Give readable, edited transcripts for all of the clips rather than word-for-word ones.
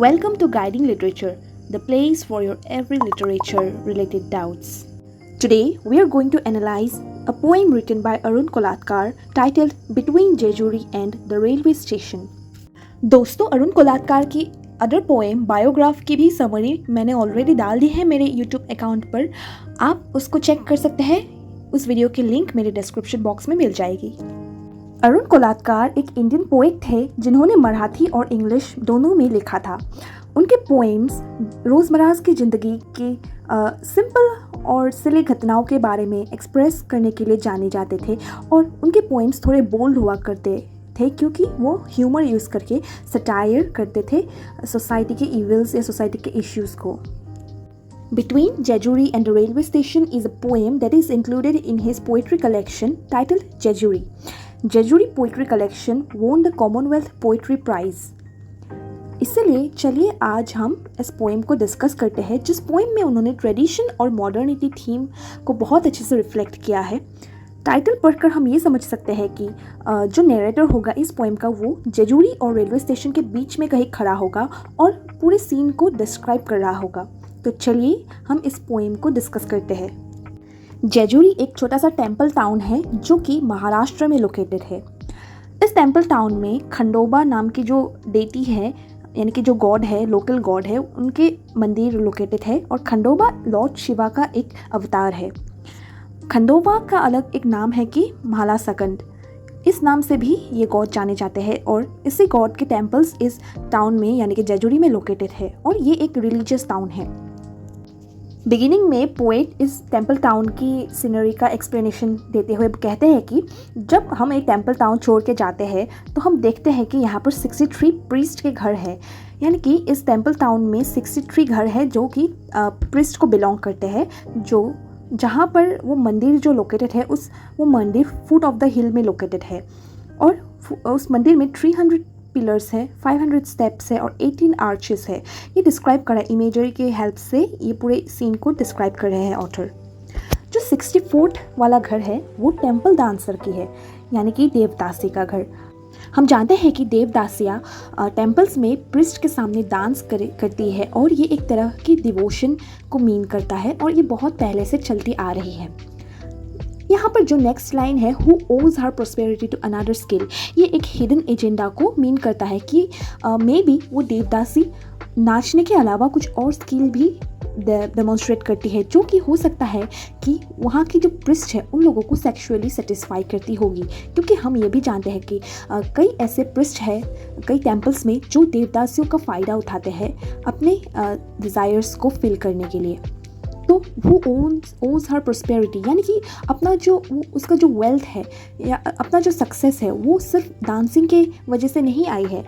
Welcome to Guiding Literature, the place for your every literature related doubts. Today, we are going to analyze a poem written by Arun Kolatkar titled Between Jejuri and the Railway Station. दोस्तों, अरुण कोलात्कार की other poem biograph की भी summary मैंने already डाल दी है मेरे YouTube account पर। आप उसको चेक कर सकते हैं। उस वीडियो की लिंक मेरे डिस्क्रिप्शन बॉक्स में मिल जाएगी। अरुण कोलात्कार एक इंडियन पोएट थे जिन्होंने मराठी और इंग्लिश दोनों में लिखा था। उनके पोएम्स रोज़मर्रा की ज़िंदगी की सिंपल और सिली घटनाओं के बारे में एक्सप्रेस करने के लिए जाने जाते थे और उनके पोएम्स थोड़े बोल्ड हुआ करते थे क्योंकि वो ह्यूमर यूज़ करके सटायर करते थे सोसाइटी के इविल्स या सोसाइटी के इश्यूज़ को। Between Jejuri and the Railway Station is a poem that is included in his poetry collection titled Jejuri. Jejuri Poetry Collection won the Commonwealth Poetry Prize. इसलिए चलिए आज हम इस पोएम को डिस्कस करते हैं जिस पोएम में उन्होंने ट्रेडिशन और मॉडर्निटी थीम को बहुत अच्छे से रिफ्लेक्ट किया है। टाइटल पढ़कर हम ये समझ सकते हैं कि जो नरेटर होगा इस पोएम का वो जेजूरी और रेलवे स्टेशन के बीच में कहीं खड़ा होगा और पूरे सीन को डिस्क्राइब कर रहा होगा। तो चलिए हम इस पोएम को डिस्कस करते हैं। जेजूरी एक छोटा सा टेम्पल टाउन है जो कि महाराष्ट्र में लोकेटेड है। इस टेम्पल टाउन में खंडोबा नाम की जो डेटी है यानी कि जो गॉड है, लोकल गॉड है, उनके मंदिर लोकेटेड है और खंडोबा लॉर्ड शिवा का एक अवतार है। खंडोबा का अलग एक नाम है कि महालासकंड, इस नाम से भी ये गॉड जाने जाते हैं और इसी गॉड के टेम्पल्स इस टाउन में यानी कि जेजूरी में लोकेटेड है और ये एक रिलीजियस टाउन है। बिगिनिंग में पोएट इस टेम्पल टाउन की सीनरी का एक्सप्लेनेशन देते हुए कहते हैं कि जब हम एक टेम्पल टाउन छोड़ के जाते हैं तो हम देखते हैं कि यहाँ पर 63 प्रीस्ट के घर हैं, यानी कि इस टेम्पल टाउन में 63 घर हैं जो कि प्रीस्ट को बिलोंग करते हैं, जो जहाँ पर वो मंदिर जो लोकेटेड है वो मंदिर फुट ऑफ द हिल में लोकेटेड है और उस मंदिर में 300 पिलर्स है, 500 स्टेप्स है और 18 आर्चेस है। ये डिस्क्राइब कर रहा है, इमेजरी के हेल्प से ये पूरे सीन को डिस्क्राइब कर रहे हैं ऑथर। जो 64th वाला घर है वो टेम्पल डांसर की है, यानी कि देवदासी का घर। हम जानते हैं कि देवदासियाँ टेम्पल्स में प्रिस्ट के सामने डांस करती है और ये एक तरह की डिवोशन को मीन करता है और ये बहुत पहले से चलती आ रही है। यहाँ पर जो नेक्स्ट लाइन है, who owes her prosperity to another skill, ये एक हिडन एजेंडा को मीन करता है कि मे बी वो देवदासी नाचने के अलावा कुछ और स्किल भी डेमोन्स्ट्रेट करती है, जो कि हो सकता है कि वहाँ की जो प्रिस्ट है उन लोगों को सेक्सुअली सेटिस्फाई करती होगी, क्योंकि हम ये भी जानते हैं कि कई ऐसे प्रिस्ट है कई टेम्पल्स में जो देवदासियों का फ़ायदा उठाते हैं अपने डिज़ायर्स को फिल करने के लिए। तो वो ओन्स हर प्रोस्पेरिटी यानी कि अपना जो उसका जो वेल्थ है या अपना जो सक्सेस है वो सिर्फ डांसिंग के वजह से नहीं आई है,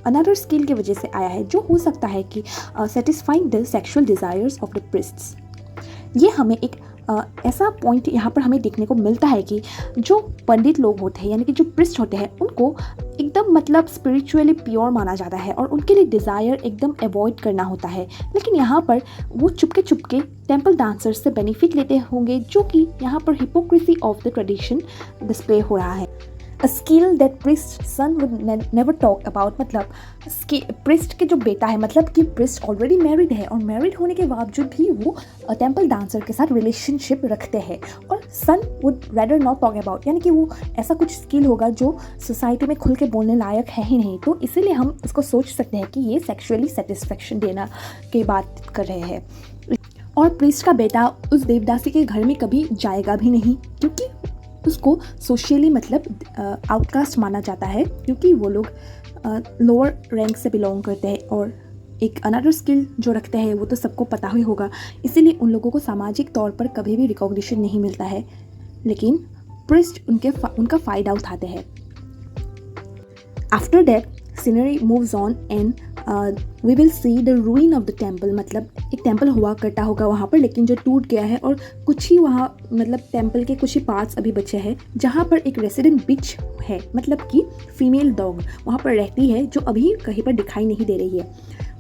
अनदर स्किल की वजह से आया है, जो हो सकता है कि satisfying the sexual desires of the priests. ये हमें एक ऐसा पॉइंट यहाँ पर हमें देखने को मिलता है कि जो पंडित लोग होते हैं यानी कि जो प्रिस्ट होते हैं उनको एकदम मतलब स्पिरिचुअली प्योर माना जाता है और उनके लिए डिज़ायर एकदम अवॉइड करना होता है, लेकिन यहाँ पर वो चुपके टेम्पल डांसर्स से बेनिफिट लेते होंगे, जो कि यहाँ पर hypocrisy of the tradition display हो रहा है। A skill that priest son would never talk about, मतलब प्रिस्ट के जो बेटा है, मतलब कि प्रिस्ट ऑलरेडी मैरिड है और मैरिड होने के बावजूद भी वो टेम्पल डांसर के साथ रिलेशनशिप रखते हैं और son would rather not talk about, यानी कि वो ऐसा कुछ स्किल होगा जो सोसाइटी में खुल के बोलने लायक है ही नहीं। तो इसीलिए हम इसको सोच सकते हैं कि ये सेक्सुअली सेटिस्फेक्शन देना की बात कर रहे हैं। और प्रिस्ट का बेटा उस देवदासी के घर में कभी जाएगा भी नहीं क्योंकि उसको सोशली मतलब आउटकास्ट माना जाता है, क्योंकि वो लोग लोअर रैंक से बिलोंग करते हैं और एक अनदर स्किल जो रखते हैं वो तो सबको पता ही होगा, इसीलिए उन लोगों को सामाजिक तौर पर कभी भी रिकॉग्निशन नहीं मिलता है, लेकिन प्रिस्ट उनका फ़ायदा उठाते हैं। After that scenery moves on and we will see the ruin of the temple, मतलब एक टेम्पल हुआ करता होगा वहाँ पर, लेकिन जो टूट गया है और कुछ ही वहाँ मतलब टेम्पल के कुछ ही पार्ट्स अभी बचे हैं, जहाँ पर एक रेसिडेंट बिच है, मतलब कि फीमेल डॉग वहाँ पर रहती है जो अभी कहीं पर दिखाई नहीं दे रही है।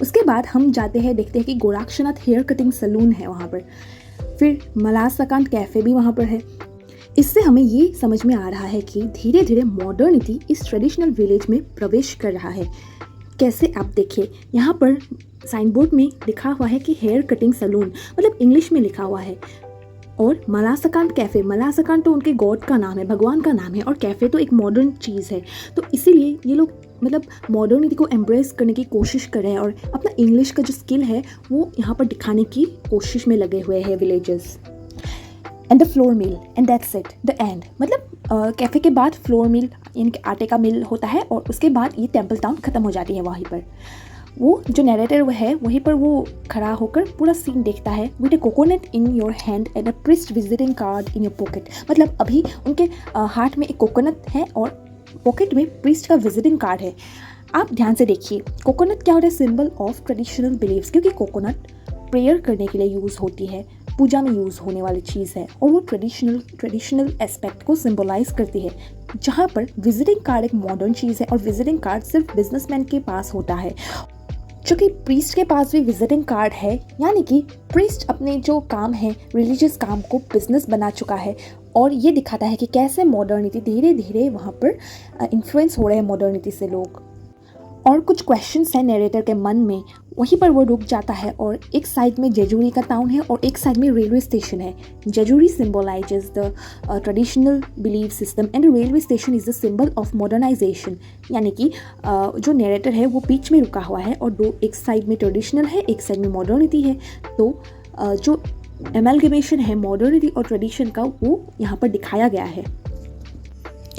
उसके बाद हम जाते हैं, देखते हैं कि गोरक्षनाथ हेयर कटिंग सलून है वहाँ पर, फिर मलासकांत कैफ़े भी वहाँ पर है। इससे हमें ये समझ में आ रहा है कि धीरे धीरे मॉडर्निटी इस ट्रेडिशनल विलेज में प्रवेश कर रहा है, कैसे आप देखिए यहाँ पर साइन बोर्ड में लिखा हुआ है कि हेयर कटिंग सैलून, मतलब इंग्लिश में लिखा हुआ है। और मलासकान कैफ़े, मलासकान तो उनके गॉड का नाम है, भगवान का नाम है, और कैफ़े तो एक मॉडर्न चीज़ है। तो इसीलिए ये लोग मतलब मॉडर्निटी को एम्ब्रेस करने की कोशिश कर रहे हैं और अपना इंग्लिश का जो स्किल है वो यहाँ पर दिखाने की कोशिश में लगे हुए हैं villagers. And the flour mill and that's it, the end. मतलब कैफ़े के बाद फ्लोर मिल यानी कि आटे का मिल होता है और उसके बाद ये टेम्पल टाउन ख़त्म हो जाती है। वहीं पर वो जो नरेटर है वहीं पर वो खड़ा होकर पूरा सीन देखता है with A coconut in your hand and a priest visiting card in your pocket. मतलब अभी उनके हाथ में एक कोकोनट है और पॉकेट में प्रिस्ट का विजिटिंग कार्ड है। आप ध्यान से देखिए, कोकोनट क्या होता है, सिंबल ऑफ ट्रेडिशनल बिलीव्स, क्योंकि कोकोनट प्रेयर करने के लिए यूज़ होती है, पूजा में यूज़ होने वाली चीज़ है और वो ट्रेडिशनल एस्पेक्ट को सिंबलाइज करती है। जहाँ पर विजिटिंग कार्ड एक मॉडर्न चीज़ है और विजिटिंग कार्ड सिर्फ बिजनेसमैन के पास होता है। चूँकि प्रीस्ट के पास भी विजिटिंग कार्ड है, यानी कि प्रीस्ट अपने जो काम है रिलीजियस काम को बिजनेस बना चुका है। और ये दिखाता है कि कैसे मॉडर्निटी धीरे धीरे वहाँ पर इन्फ्लुएंस हो रहे हैं मॉडर्निटी से लोग। और कुछ क्वेश्चंस हैं नरेटर के मन में, वहीं पर वो रुक जाता है। और एक साइड में जेजूरी का टाउन है और एक साइड में रेलवे स्टेशन है। Jejuri symbolises the traditional belief system and railway station is the symbol of modernisation. यानी कि जो नरेटर है वो बीच में रुका हुआ है और दो, एक साइड में ट्रेडिशनल है, एक साइड में मॉडर्निटी है। तो जो एमलगमेशन है मॉडर्निटी और ट्रेडिशन का वो यहाँ पर दिखाया गया है।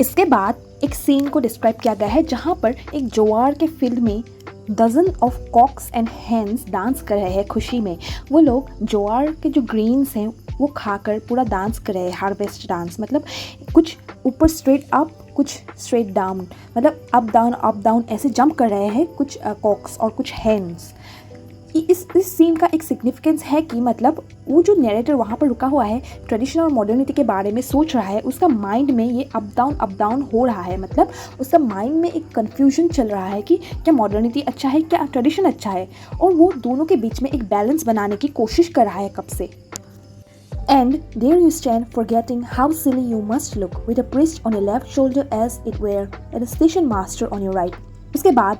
इसके बाद एक सीन को डिस्क्राइब किया गया है जहाँ पर एक ज्वार के फील्ड में dozen of cocks and hens dance कर रहे हैं खुशी में। वो लोग ज्वार के जो ग्रेन्स हैं वो खाकर पूरा डांस कर रहे हैं, हार्वेस्ट डांस। मतलब कुछ ऊपर स्ट्रेट अप, कुछ स्ट्रेट डाउन, मतलब अप डाउन ऐसे जंप कर रहे हैं कुछ कॉक्स और कुछ हैंस। इस सीन का एक सिग्निफिकेंस है कि मतलब वो जो नरेटर वहाँ पर रुका हुआ है ट्रेडिशनल और मॉडर्निटी के बारे में सोच रहा है, उसका माइंड में ये अप डाउन हो रहा है। मतलब उसका माइंड में एक कन्फ्यूजन चल रहा है कि क्या मॉडर्निटी अच्छा है, क्या ट्रेडिशन अच्छा है, और वो दोनों के बीच में एक बैलेंस बनाने की कोशिश कर रहा है कब से। And there you stand, forgetting how silly you must look, with a priest on your left shoulder as it were, and a station master on your right. उसके बाद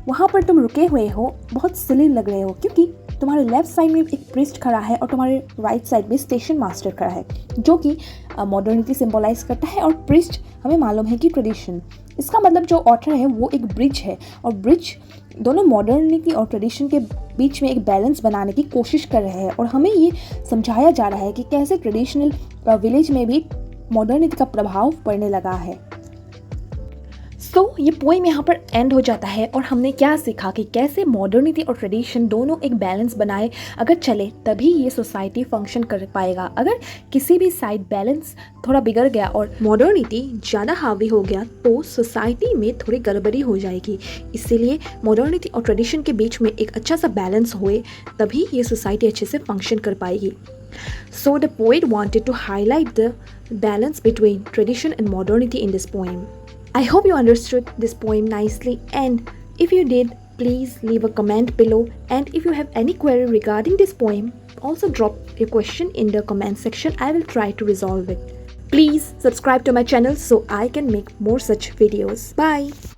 वहाँ पर तुम रुके हुए हो, बहुत सिली लग रहे हो क्योंकि तुम्हारे लेफ्ट साइड में एक प्रिस्ट खड़ा है और तुम्हारे राइट साइड में स्टेशन मास्टर खड़ा है, जो कि मॉडर्निटी सिंबलाइज करता है और प्रिस्ट हमें मालूम है कि ट्रेडिशन। इसका मतलब जो ऑथर है वो एक ब्रिज है और ब्रिज दोनों मॉडर्निटी और ट्रेडिशन के बीच में एक बैलेंस बनाने की कोशिश कर रहे हैं। और हमें ये समझाया जा रहा है कि कैसे ट्रेडिशनल विलेज में भी मॉडर्निटी का प्रभाव पड़ने लगा है। ये पोएम यहाँ पर एंड हो जाता है और हमने क्या सीखा कि कैसे मॉडर्निटी और ट्रेडिशन दोनों एक बैलेंस बनाए अगर चले तभी ये सोसाइटी फंक्शन कर पाएगा। अगर किसी भी साइड बैलेंस थोड़ा बिगड़ गया और मॉडर्निटी ज़्यादा हावी हो गया तो सोसाइटी में थोड़ी गड़बड़ी हो जाएगी। इसीलिए मॉडर्निटी और ट्रेडिशन के बीच में एक अच्छा सा बैलेंस होए तभी ये सोसाइटी अच्छे से फंक्शन कर पाएगी। So the poet wanted to highlight the balance between tradition and modernity in this poem. I hope you understood this poem nicely, and if you did, please leave a comment below, and if you have any query regarding this poem, also drop your question in the comment section. I will try to resolve it. Please subscribe to my channel so I can make more such videos. Bye.